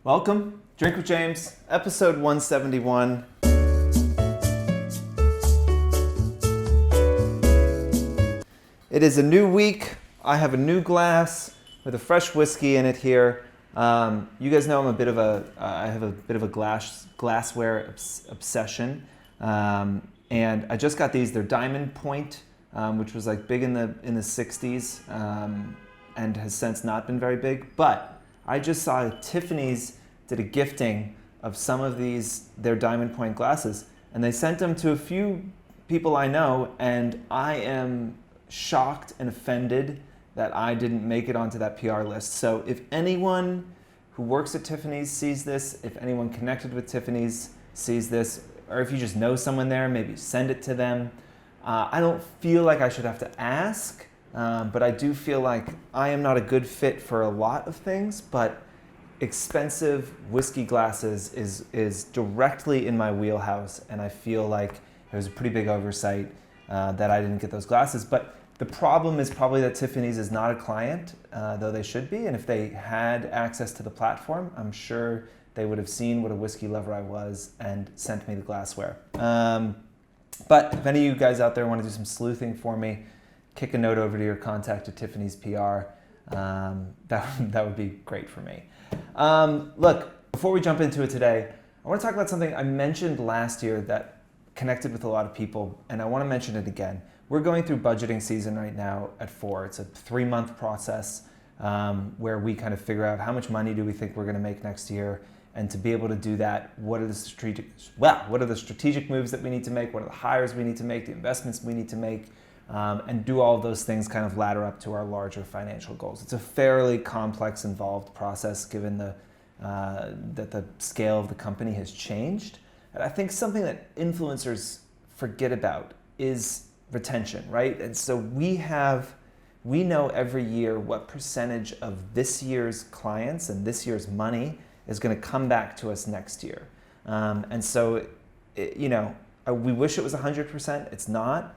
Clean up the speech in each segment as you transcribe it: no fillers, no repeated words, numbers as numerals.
Welcome, Drink with James, episode 171. It is a new week. I have a new glass with a fresh whiskey in it here. You guys know I have a bit of a glassware obsession, and I just got these. They're Diamond Point, which was like big in the 60s, and has since not been very big. But I just saw Tiffany's did a gifting of some of their Diamond Point glasses, and they sent them to a few people I know, and I am shocked and offended that I didn't make it onto that PR list. So if anyone who works at Tiffany's sees this, if anyone connected with Tiffany's sees this, or if you just know someone there, maybe send it to them. I don't feel like I should have to ask, but I do feel like I am not a good fit for a lot of things, but expensive whiskey glasses is directly in my wheelhouse, and I feel like it was a pretty big oversight that I didn't get those glasses. But the problem is probably that Tiffany's is not a client, though they should be, and if they had access to the platform, I'm sure they would have seen what a whiskey lover I was and sent me the glassware. But if any of you guys out there want to do some sleuthing for me, kick a note over to your contact at Tiffany's PR. That would be great for me. Look, before we jump into it today, I want to talk about something I mentioned last year that connected with a lot of people, and I want to mention it again. We're going through budgeting season right now at FWRD. It's a 3-month process where we kind of figure out how much money do we think we're going to make next year, and to be able to do that, what are the strategic moves that we need to make, what are the hires we need to make, the investments we need to make, and do all of those things kind of ladder up to our larger financial goals. It's a fairly complex, involved process given that the scale of the company has changed. And I think something that influencers forget about is retention, right? And so we know every year what percentage of this year's clients and this year's money is going to come back to us next year. And so, we wish it was 100%. It's not.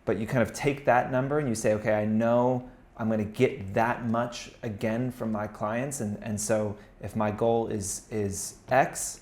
But you kind of take that number and you say, okay, I know I'm going to get that much again from my clients. And so if my goal is X,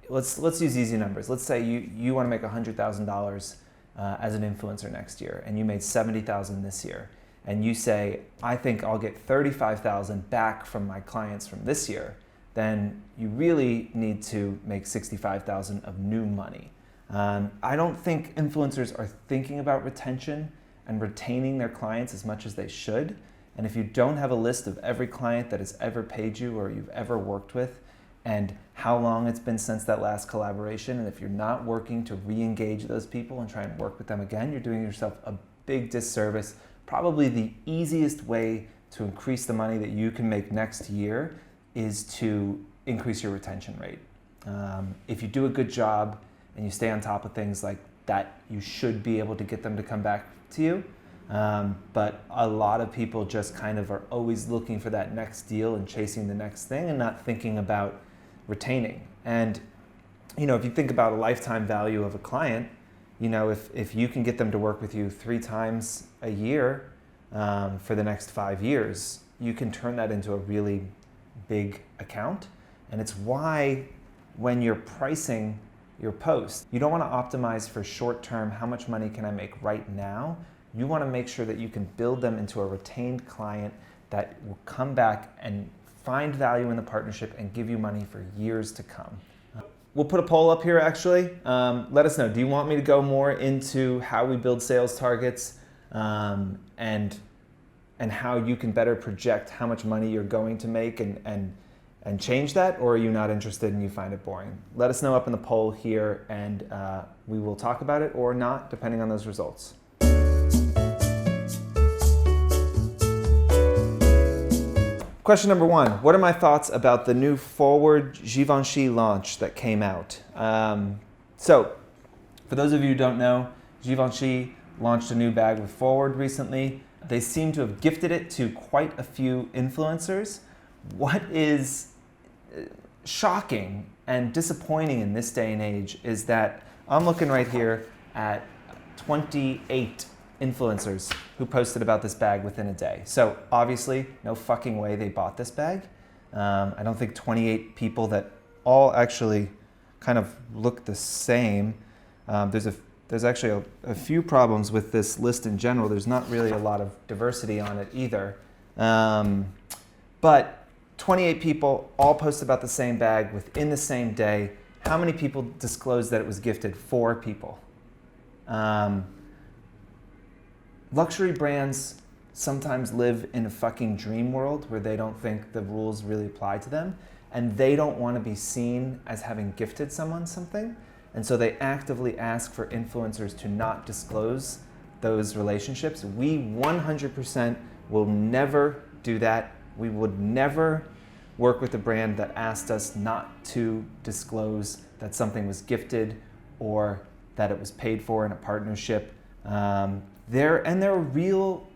let's use easy numbers. Let's say you want to make $100,000 as an influencer next year, and you made $70,000 this year. And you say, I think I'll get $35,000 back from my clients from this year. Then you really need to make $65,000 of new money. I don't think influencers are thinking about retention and retaining their clients as much as they should. And if you don't have a list of every client that has ever paid you or you've ever worked with and how long it's been since that last collaboration, and if you're not working to re-engage those people and try and work with them again, you're doing yourself a big disservice. Probably the easiest way to increase the money that you can make next year is to increase your retention rate. If you do a good job and you stay on top of things like that, you should be able to get them to come back to you. But a lot of people just kind of are always looking for that next deal and chasing the next thing and not thinking about retaining. And, if you think about a lifetime value of a client, if you can get them to work with you 3 times a year for the next 5 years, you can turn that into a really big account. And it's why when you're pricing your post, you don't want to optimize for short term, how much money can I make right now? You want to make sure that you can build them into a retained client that will come back and find value in the partnership and give you money for years to come. We'll put a poll up here actually. Let us know, do you want me to go more into how we build sales targets and how you can better project how much money you're going to make and change that, or are you not interested and you find it boring? Let us know up in the poll here, and we will talk about it or not, depending on those results. Question number 1, what are my thoughts about the new FWRD Givenchy launch that came out? So, for those of you who don't know, Givenchy launched a new bag with FWRD recently. They seem to have gifted it to quite a few influencers. What is shocking and disappointing in this day and age is that I'm looking right here at 28 influencers who posted about this bag within a day. So obviously, no fucking way they bought this bag. I don't think 28 people that all actually kind of look the same. There's actually a few problems with this list in general. There's not really a lot of diversity on it either. But 28 people all posted about the same bag within the same day. How many people disclosed that it was gifted? 4 people. Luxury brands sometimes live in a fucking dream world where they don't think the rules really apply to them, and they don't want to be seen as having gifted someone something, and so they actively ask for influencers to not disclose those relationships. We 100% will never do that. We would never work with a brand that asked us not to disclose that something was gifted or that it was paid for in a partnership. There are real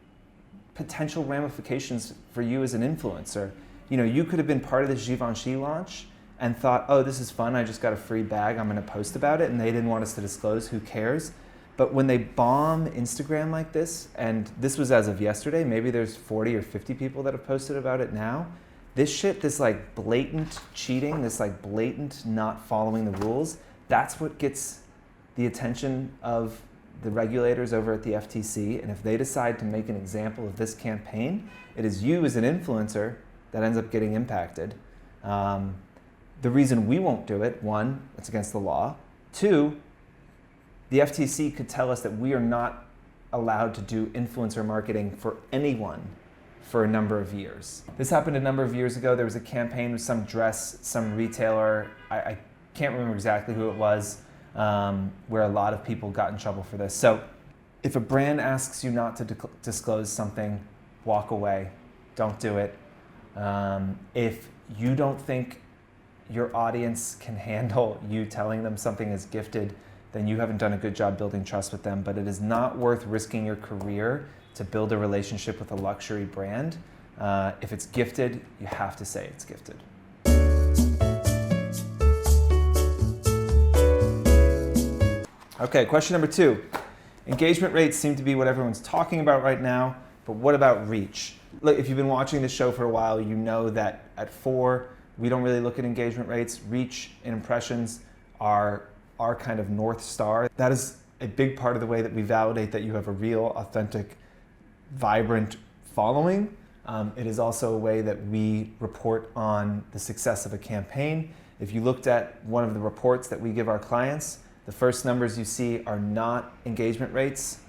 potential ramifications for you as an influencer. You know, you could have been part of the Givenchy launch and thought, oh, this is fun, I just got a free bag, I'm gonna post about it, and they didn't want us to disclose, who cares? But when they bomb Instagram like this, and this was as of yesterday, maybe there's 40 or 50 people that have posted about it now, this shit, this like blatant cheating, this like blatant not following the rules, that's what gets the attention of the regulators over at the FTC. And if they decide to make an example of this campaign, it is you as an influencer that ends up getting impacted. The reason we won't do it, 1, it's against the law. 2, the FTC could tell us that we are not allowed to do influencer marketing for anyone for a number of years. This happened a number of years ago. There was a campaign with some dress, some retailer, I can't remember exactly who it was, where a lot of people got in trouble for this. So if a brand asks you not to disclose something, walk away, don't do it. If you don't think your audience can handle you telling them something is gifted, then you haven't done a good job building trust with them. But it is not worth risking your career to build a relationship with a luxury brand. If it's gifted, you have to say it's gifted. Okay, question number 2. Engagement rates seem to be what everyone's talking about right now, but what about reach? Look, if you've been watching this show for a while, you know that at 4, we don't really look at engagement rates. Reach and impressions are our kind of North Star. That is a big part of the way that we validate that you have a real, authentic, vibrant following. It is also a way that we report on the success of a campaign. If you looked at one of the reports that we give our clients, the first numbers you see are not engagement rates.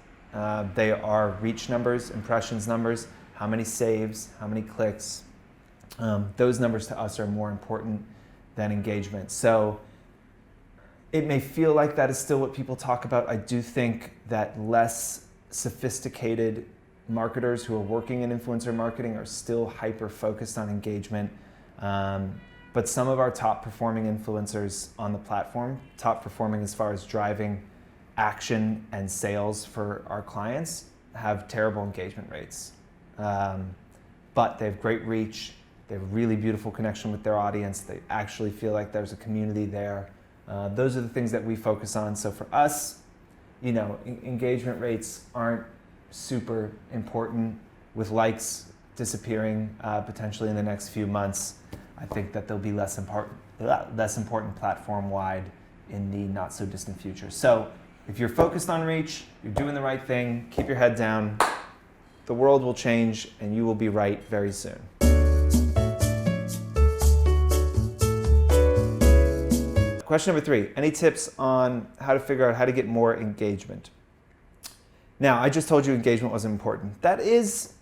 They are reach numbers, impressions numbers, how many saves, how many clicks. Those numbers to us are more important than engagement. So it may feel like that is still what people talk about. I do think that less sophisticated marketers who are working in influencer marketing are still hyper-focused on engagement. But some of our top performing influencers on the platform, top performing as far as driving action and sales for our clients, have terrible engagement rates. But they have great reach, they have a really beautiful connection with their audience, they actually feel like there's a community there. Those are the things that we focus on. So for us, you know, engagement rates aren't super important. With likes disappearing potentially in the next few months, I think that they'll be less important platform-wide in the not-so-distant future. So if you're focused on reach, you're doing the right thing, keep your head down, the world will change and you will be right very soon. Question number 3, any tips on how to figure out how to get more engagement? Now, I just told you engagement wasn't important. That is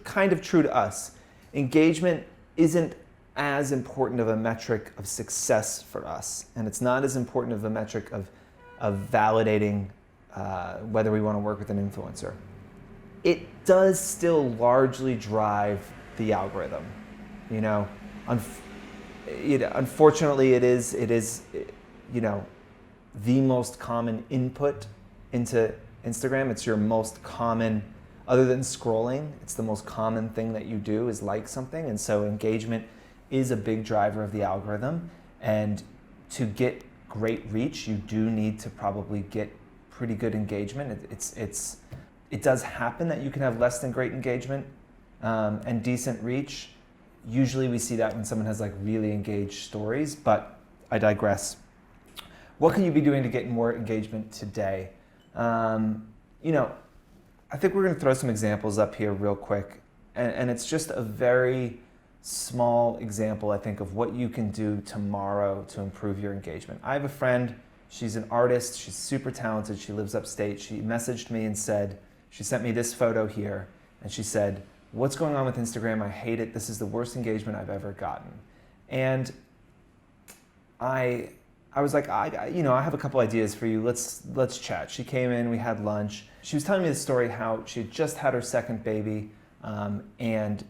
kind of true to us. Engagement isn't as important of a metric of success for us, and it's not as important of a metric of validating whether we want to work with an influencer. It does still largely drive the algorithm. You know, unfortunately, it is the most common input into Instagram. It's your most common, other than scrolling, it's the most common thing that you do is like something. And so engagement is a big driver of the algorithm. And to get great reach, you do need to probably get pretty good engagement. It does happen that you can have less than great engagement and decent reach. Usually we see that when someone has like really engaged stories, but I digress. What can you be doing to get more engagement today? You know, I think we're going to throw some examples up here real quick, and it's just a very small example, I think, of what you can do tomorrow to improve your engagement. I have a friend, she's an artist, she's super talented, she lives upstate. She messaged me and said, she sent me this photo here, and she said, "What's going on with Instagram? I hate it. This is the worst engagement I've ever gotten." And I was like, I have a couple ideas for you. Let's chat. She came in, we had lunch. She was telling me the story how she had just had her second baby, and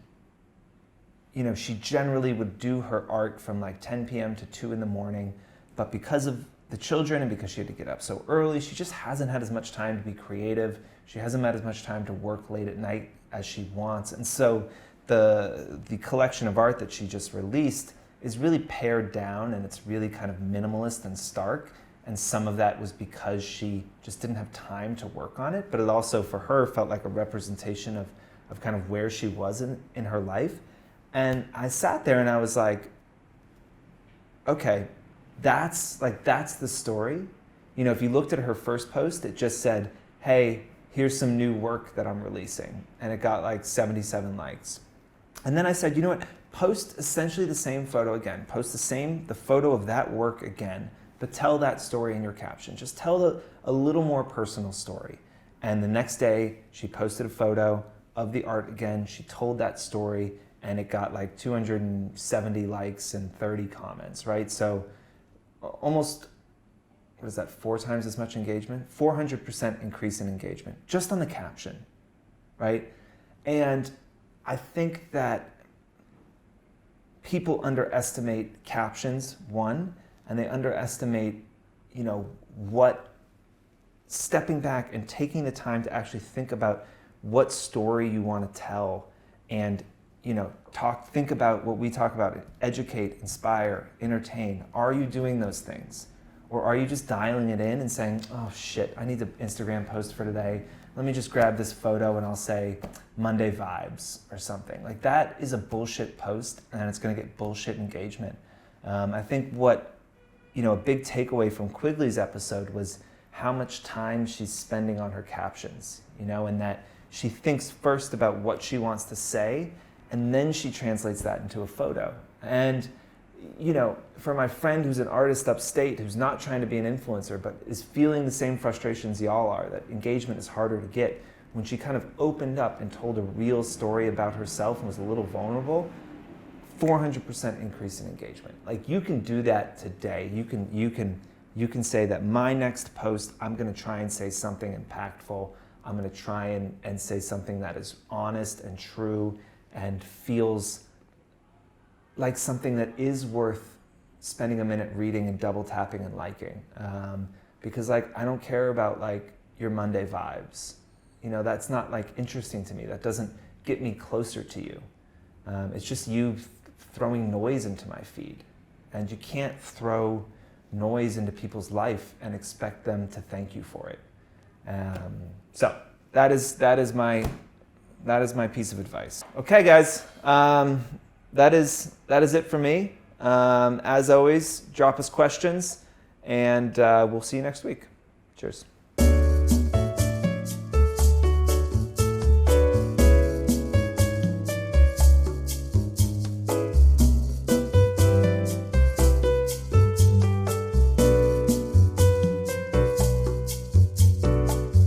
she generally would do her art from like 10 p.m. to 2 in the morning, but because of the children and because she had to get up so early, she just hasn't had as much time to be creative. She hasn't had as much time to work late at night as she wants. And so the collection of art that she just released is really pared down, and it's really kind of minimalist and stark. And some of that was because she just didn't have time to work on it, but it also for her felt like a representation of kind of where she was in her life. And I sat there and I was like, okay, that's the story. If you looked at her first post, it just said, "Hey, here's some new work that I'm releasing." And it got like 77 likes. And then I said, you know what? Post essentially the same photo again. Post the photo of that work again, but tell that story in your caption. Just tell a little more personal story. And the next day, she posted a photo of the art again. She told that story, and it got like 270 likes and 30 comments, right? So almost, what is that, 4 times as much engagement? 400% increase in engagement, just on the caption, right? And I think that people underestimate captions, one, and they underestimate, what stepping back and taking the time to actually think about what story you want to tell, and think about what we talk about: educate, inspire, entertain. Are you doing those things? Or are you just dialing it in and saying, "Oh shit, I need to Instagram post for today. Let me just grab this photo and I'll say Monday vibes," or something. Like, that is a bullshit post, and it's going to get bullshit engagement. I think what, a big takeaway from Quigley's episode was how much time she's spending on her captions, and that she thinks first about what she wants to say, and then she translates that into a photo. And for my friend who's an artist upstate, who's not trying to be an influencer, but is feeling the same frustrations y'all are, that engagement is harder to get, when she kind of opened up and told a real story about herself and was a little vulnerable, 400% increase in engagement. Like, you can do that today. You can say that my next post, I'm going to try and say something impactful. I'm going to try and say something that is honest and true and feels like something that is worth spending a minute reading and double tapping and liking. Because I don't care about your Monday vibes. That's not interesting to me. That doesn't get me closer to you. It's just you throwing noise into my feed. And you can't throw noise into people's life and expect them to thank you for it. So that is my piece of advice. Okay, guys. That is it for me. As always, drop us questions, and we'll see you next week. Cheers.